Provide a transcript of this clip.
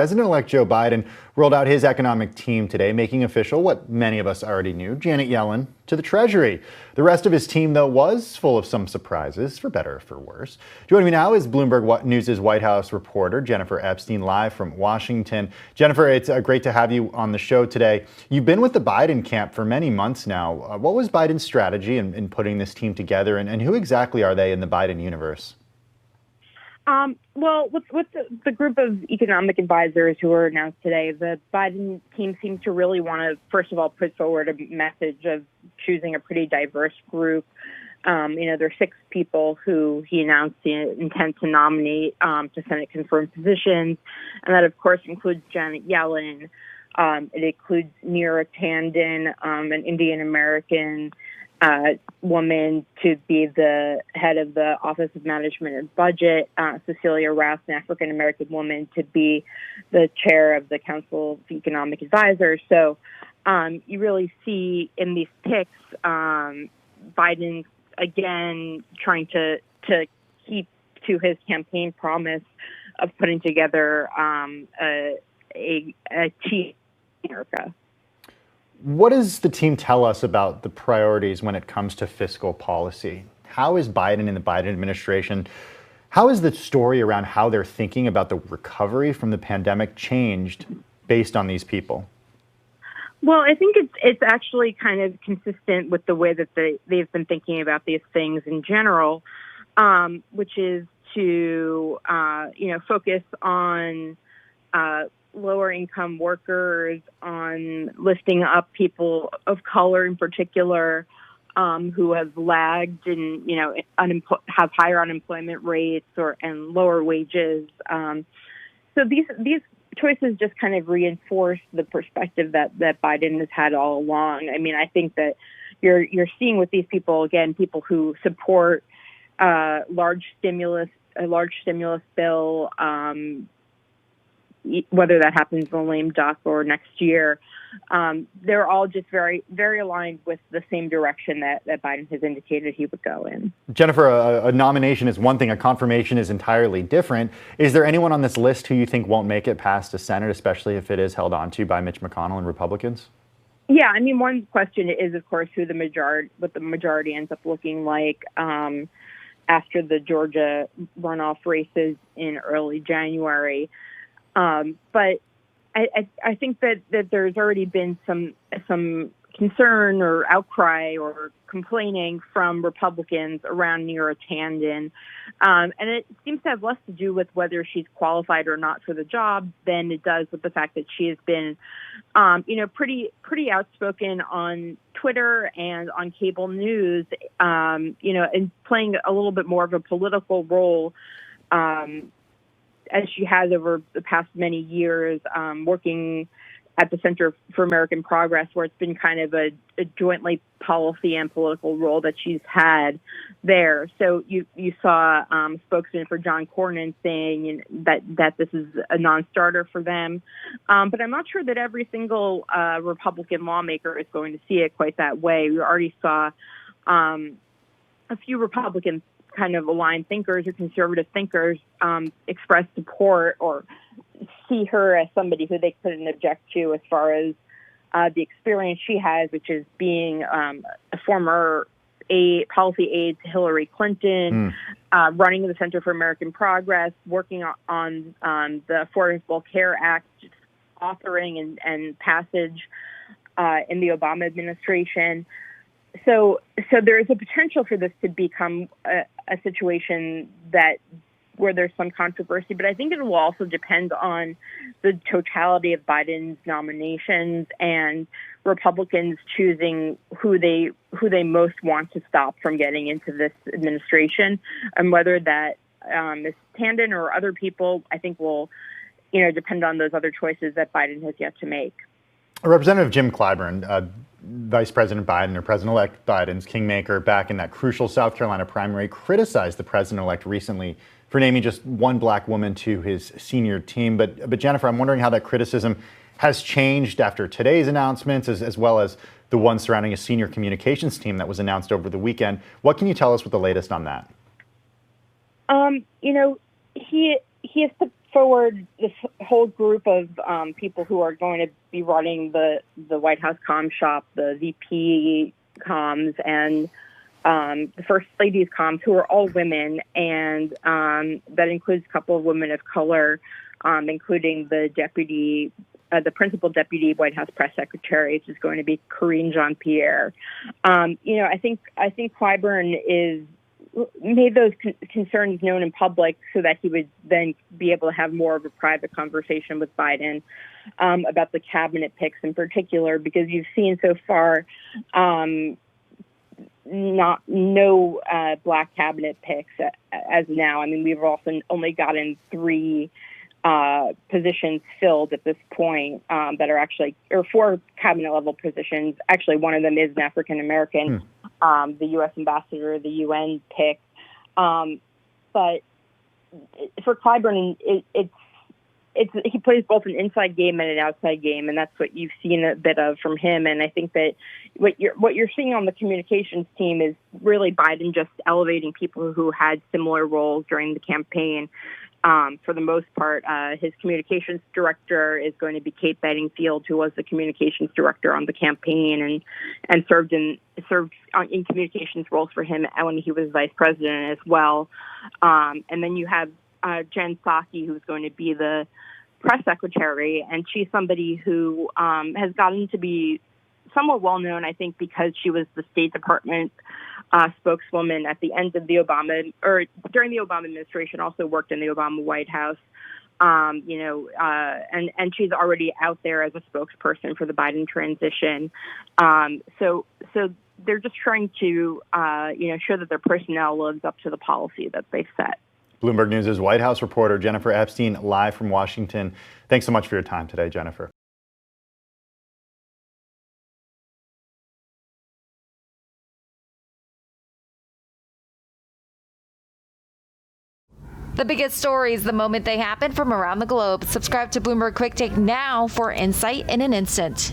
President-elect Joe Biden rolled out his economic team today, making official what many of us already knew, Janet Yellen to the Treasury. The rest of his team, though, was full of some surprises, for better or for worse. Joining me now is Bloomberg News' White House reporter, Jennifer Epstein, live from Washington. Jennifer, it's great to have you on the show today. You've been with the Biden camp for many months now. What was Biden's strategy in putting this team together, and who exactly are they in the Biden universe? Well, with the group of economic advisors who were announced today, the Biden team seems to really want to, first of all, put forward a message of choosing a pretty diverse group. There are 6 people who he announced the intent to nominate to Senate-confirmed positions, and that, of course, includes Janet Yellen. It includes Neera Tanden, an Indian-American woman, to be the head of the Office of Management and Budget, Cecilia, Rouse, an African-American woman, to be the chair of the Council of Economic Advisors. So you really see in these picks Biden, again, trying to keep to his campaign promise of putting together a team in America. What does the team tell us about the priorities when it comes to fiscal policy? How is Biden and the Biden administration, how is the story around how they're thinking about the recovery from the pandemic changed based on these people? Well, I think it's actually kind of consistent with the way that they've been thinking about these things in general, which is to focus on lower income workers, on lifting up people of color in particular, who have lagged and have higher unemployment rates and lower wages. So these choices just kind of reinforce the perspective that Biden has had all along. I mean, I think that you're seeing with these people, again, people who support a large stimulus bill, whether that happens in the lame duck or next year. They're all just very, very aligned with the same direction that Biden has indicated he would go in. Jennifer, a nomination is one thing, a confirmation is entirely different. Is there anyone on this list who you think won't make it past the Senate, especially if it is held onto by Mitch McConnell and Republicans? Yeah, I mean, one question is, of course, what the majority ends up looking like after the Georgia runoff races in early January. But I think that there's already been some concern or outcry or complaining from Republicans around Neera Tanden. And it seems to have less to do with whether she's qualified or not for the job than it does with the fact that she has been, pretty outspoken on Twitter and on cable news, and playing a little bit more of a political role, as she has over the past many years, working at the Center for American Progress, where it's been kind of a jointly policy and political role that she's had there. So you saw spokesman for John Cornyn saying that this is a non-starter for them. But I'm not sure that every single Republican lawmaker is going to see it quite that way. We already saw a few Republicans, kind of aligned thinkers or conservative thinkers, express support or see her as somebody who they couldn't object to as far as the experience she has, which is being a former policy aide to Hillary Clinton, running the Center for American Progress, working on the Affordable Care Act, authoring and passage in the Obama administration. So there is a potential for this to become a situation where there's some controversy, but I think it will also depend on the totality of Biden's nominations and Republicans choosing who they most want to stop from getting into this administration, and whether that Ms. Tanden or other people, I think, will depend on those other choices that Biden has yet to make. Representative Jim Clyburn, Vice President Biden, or President-elect Biden's kingmaker back in that crucial South Carolina primary, criticized the president-elect recently for naming just one black woman to his senior team. But Jennifer, I'm wondering how that criticism has changed after today's announcements, as well as the one surrounding a senior communications team that was announced over the weekend. What can you tell us with the latest on that? He has put forward this whole group of people who are going to be running the White House comm shop, the VP comms and the First Lady's comms, who are all women, and that includes a couple of women of color, including the principal deputy White House press secretary, which is going to be Karine Jean-Pierre. I think Clyburn made those concerns known in public so that he would then be able to have more of a private conversation with Biden about the cabinet picks in particular, because you've seen so far no black cabinet picks as now. I mean, we've also only gotten 3 positions filled at this point that are actually, or 4 cabinet level positions. Actually, one of them is an African American, the U.S. ambassador, the UN pick. But for Clyburn, he plays both an inside game and an outside game, and that's what you've seen a bit of from him. And I think that what you're seeing on the communications team is really Biden just elevating people who had similar roles during the campaign. For the most part, his communications director is going to be Kate Bedingfield, who was the communications director on the campaign and served in communications roles for him when he was vice president as well. And then you have Jen Psaki, who's going to be the press secretary, and she's somebody who has gotten to be somewhat well known, I think, because she was the State Department spokeswoman at the end of the during the Obama administration, also worked in the Obama White House, and she's already out there as a spokesperson for the Biden transition. So they're just trying to, show that their personnel lives up to the policy that they've set. Bloomberg News' White House reporter Jennifer Epstein, live from Washington. Thanks so much for your time today, Jennifer. The biggest stories the moment they happen from around the globe. Subscribe to Bloomberg Quick Take now for insight in an instant.